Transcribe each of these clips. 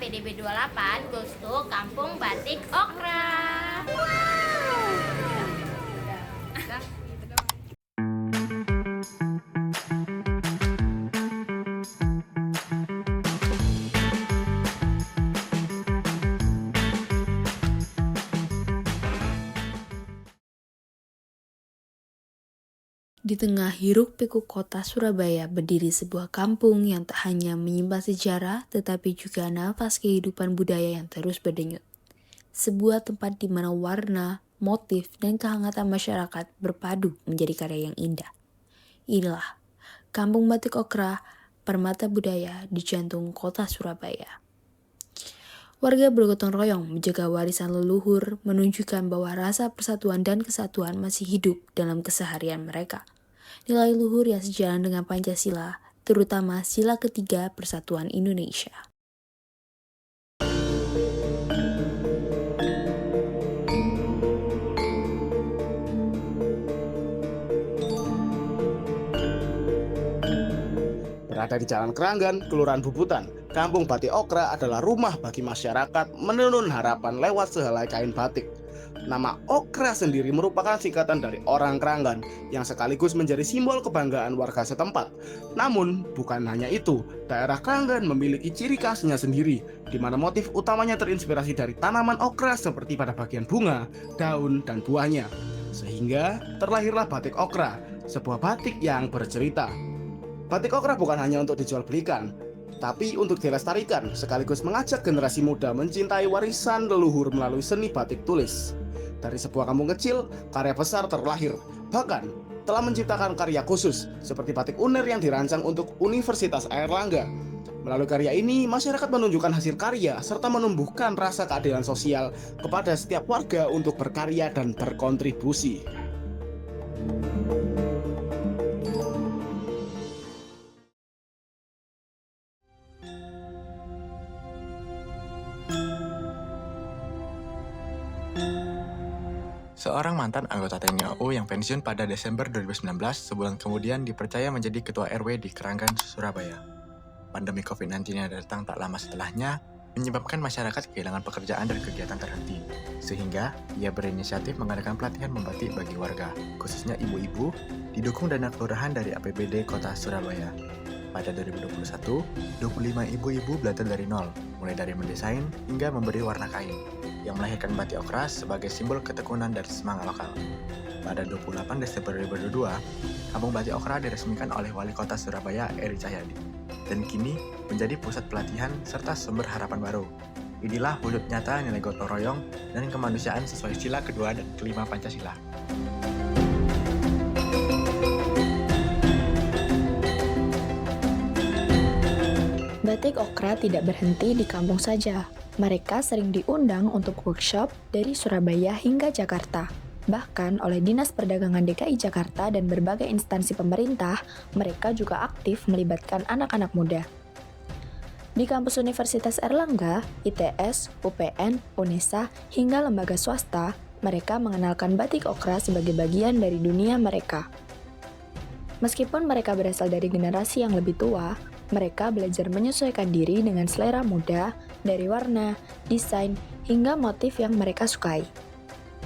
PDB 28 goes to Kampung Batik Okra. Di tengah hiruk-pikuk kota Surabaya berdiri sebuah kampung yang tak hanya menyimpan sejarah, tetapi juga nafas kehidupan budaya yang terus berdenyut. Sebuah tempat di mana warna, motif, dan kehangatan masyarakat berpadu menjadi karya yang indah. Inilah Kampung Batik Okra, permata budaya di jantung kota Surabaya. Warga bergotong royong menjaga warisan leluhur, menunjukkan bahwa rasa persatuan dan kesatuan masih hidup dalam keseharian mereka. Nilai luhur yang sejalan dengan Pancasila, terutama sila ketiga Persatuan Indonesia. Berada di Jalan Keranggan, Kelurahan Bubutan, Kampung Batik Okra adalah rumah bagi masyarakat menenun harapan lewat sehelai kain batik. Nama Okra sendiri merupakan singkatan dari orang Keranggan yang sekaligus menjadi simbol kebanggaan warga setempat. Namun, bukan hanya itu, daerah Keranggan memiliki ciri khasnya sendiri, di mana motif utamanya terinspirasi dari tanaman okra seperti pada bagian bunga, daun, dan buahnya. Sehingga terlahirlah batik okra, sebuah batik yang bercerita. Batik okra bukan hanya untuk dijual belikan, tapi untuk dilestarikan sekaligus mengajak generasi muda mencintai warisan leluhur melalui seni batik tulis. Dari sebuah kampung kecil, karya besar terlahir. Bahkan telah menciptakan karya khusus seperti batik UNER yang dirancang untuk Universitas Airlangga. Melalui karya ini, masyarakat menunjukkan hasil karya serta menumbuhkan rasa keadilan sosial kepada setiap warga untuk berkarya dan berkontribusi. Seorang mantan anggota TNI AU yang pensiun pada Desember 2019, sebulan kemudian dipercaya menjadi ketua RW di Keranggan, Surabaya. Pandemi COVID-19 yang datang tak lama setelahnya menyebabkan masyarakat kehilangan pekerjaan dan kegiatan terhenti. Sehingga ia berinisiatif mengadakan pelatihan membatik bagi warga, khususnya ibu-ibu, didukung dana kelurahan dari APBD Kota Surabaya. Pada 2021, 25 ibu-ibu belajar dari nol, mulai dari mendesain hingga memberi warna kain, yang melahirkan batik okra sebagai simbol ketekunan dan semangat lokal. Pada 28 Desember 2022, Kampung Batik Okra diresmikan oleh Wali Kota Surabaya Eri Cahyadi, dan kini menjadi pusat pelatihan serta sumber harapan baru. Inilah wujud nyata nilai gotong royong dan kemanusiaan sesuai sila kedua dan kelima Pancasila. Batik Okra tidak berhenti di kampung saja. Mereka sering diundang untuk workshop dari Surabaya hingga Jakarta. Bahkan oleh Dinas Perdagangan DKI Jakarta dan berbagai instansi pemerintah, mereka juga aktif melibatkan anak-anak muda. Di kampus Universitas Airlangga, ITS, UPN, UNESA, hingga lembaga swasta, mereka mengenalkan batik okra sebagai bagian dari dunia mereka. Meskipun mereka berasal dari generasi yang lebih tua, mereka belajar menyesuaikan diri dengan selera muda, dari warna, desain, hingga motif yang mereka sukai.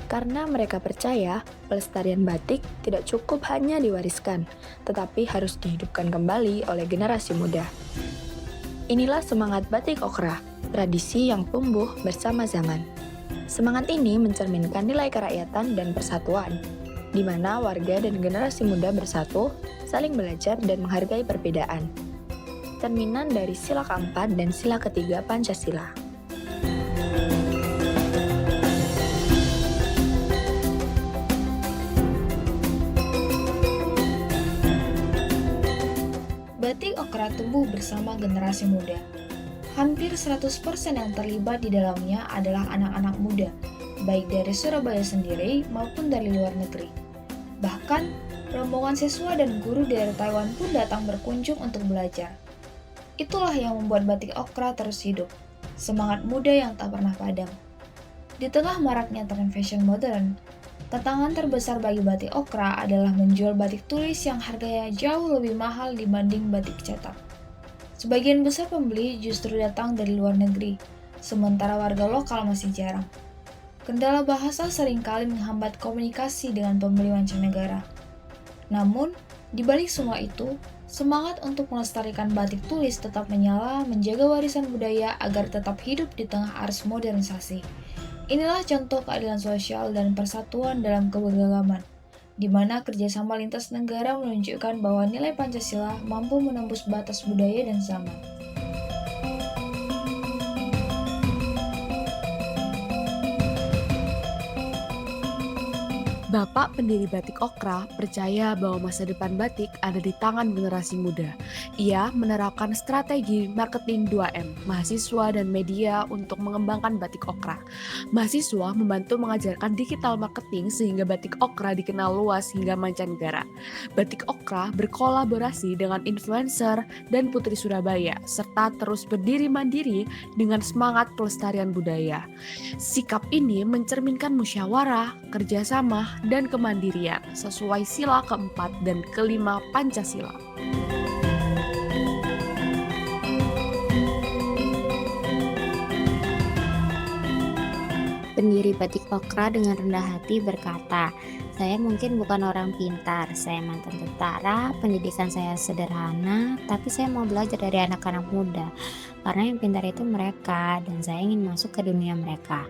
Karena mereka percaya, pelestarian batik tidak cukup hanya diwariskan, tetapi harus dihidupkan kembali oleh generasi muda. Inilah semangat batik okra, tradisi yang tumbuh bersama zaman. Semangat ini mencerminkan nilai kerakyatan dan persatuan, di mana warga dan generasi muda bersatu, saling belajar dan menghargai perbedaan. Cerminan dari sila keempat dan sila ketiga Pancasila. Batik okra tumbuh bersama generasi muda. Hampir 100% yang terlibat di dalamnya adalah anak-anak muda, baik dari Surabaya sendiri maupun dari luar negeri. Bahkan, rombongan siswa dan guru dari Taiwan pun datang berkunjung untuk belajar. Itulah yang membuat batik okra terus hidup, semangat muda yang tak pernah padam. Di tengah maraknya tren fashion modern, tantangan terbesar bagi batik okra adalah menjual batik tulis yang harganya jauh lebih mahal dibanding batik cetak. Sebagian besar pembeli justru datang dari luar negeri, sementara warga lokal masih jarang. Kendala bahasa seringkali menghambat komunikasi dengan pembeli mancanegara. Namun, di balik semua itu, semangat untuk melestarikan batik tulis tetap menyala, menjaga warisan budaya agar tetap hidup di tengah arus modernisasi. Inilah contoh keadilan sosial dan persatuan dalam keberagaman, di mana kerjasama lintas negara menunjukkan bahwa nilai Pancasila mampu menembus batas budaya dan zaman. Bapak pendiri Batik Okra percaya bahwa masa depan batik ada di tangan generasi muda. Ia menerapkan strategi marketing 2M, mahasiswa dan media untuk mengembangkan Batik Okra. Mahasiswa membantu mengajarkan digital marketing sehingga Batik Okra dikenal luas hingga mancanegara. Batik Okra berkolaborasi dengan influencer dan putri Surabaya, serta terus berdiri mandiri dengan semangat pelestarian budaya. Sikap ini mencerminkan musyawarah, kerjasama, dan kemandirian sesuai sila keempat dan kelima Pancasila. Pendiri Batik Okra dengan rendah hati berkata, "Saya mungkin bukan orang pintar, saya mantan tentara, pendidikan saya sederhana, tapi saya mau belajar dari anak-anak muda, karena yang pintar itu mereka, dan saya ingin masuk ke dunia mereka."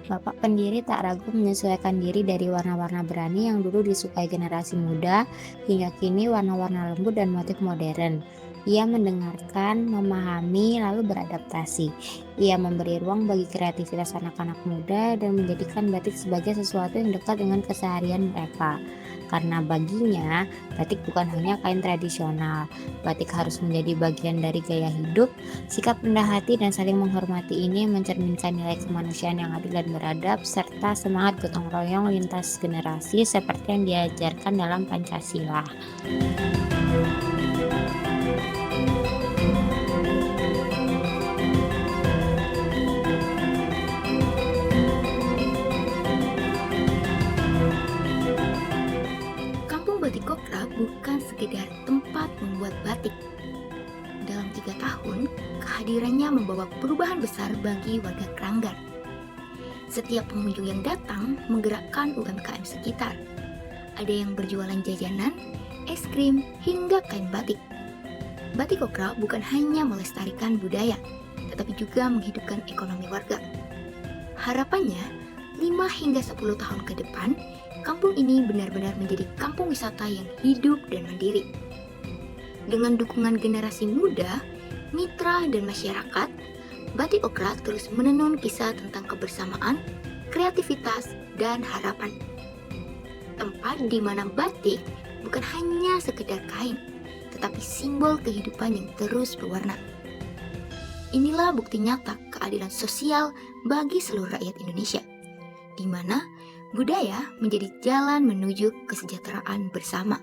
Bapak pendiri tak ragu menyesuaikan diri dari warna-warna berani yang dulu disukai generasi muda, hingga kini warna-warna lembut dan motif modern. Ia mendengarkan, memahami, lalu beradaptasi. Ia memberi ruang bagi kreativitas anak-anak muda dan menjadikan batik sebagai sesuatu yang dekat dengan keseharian mereka. Karena baginya, batik bukan hanya kain tradisional. Batik harus menjadi bagian dari gaya hidup. Sikap rendah hati dan saling menghormati ini mencerminkan nilai kemanusiaan yang adil dan beradab, serta semangat gotong royong lintas generasi seperti yang diajarkan dalam Pancasila. Batik Okra bukan sekedar tempat membuat batik. Dalam 3 tahun, kehadirannya membawa perubahan besar bagi warga Kranggan. Setiap pengunjung yang datang menggerakkan UMKM sekitar. Ada yang berjualan jajanan, es krim, hingga kain batik. Batik Okra bukan hanya melestarikan budaya, tetapi juga menghidupkan ekonomi warga. Harapannya, 5 hingga 10 tahun ke depan, kampung ini benar-benar menjadi kampung wisata yang hidup dan mandiri. Dengan dukungan generasi muda, mitra, dan masyarakat, Batik Okra terus menenun kisah tentang kebersamaan, kreativitas, dan harapan. Tempat di mana batik bukan hanya sekedar kain, tetapi simbol kehidupan yang terus berwarna. Inilah bukti nyata keadilan sosial bagi seluruh rakyat Indonesia, di mana budaya menjadi jalan menuju kesejahteraan bersama.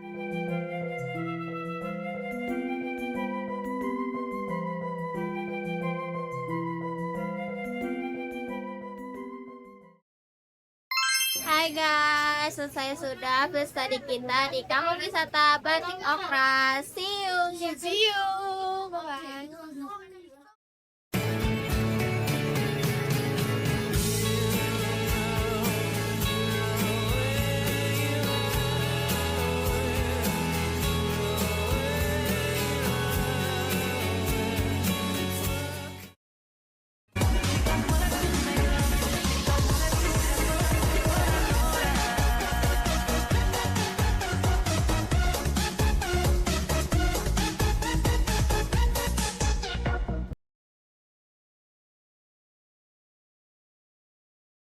Hai guys, selesai sudah berstudi kita di Kampung Wisata Batik Okra. See you.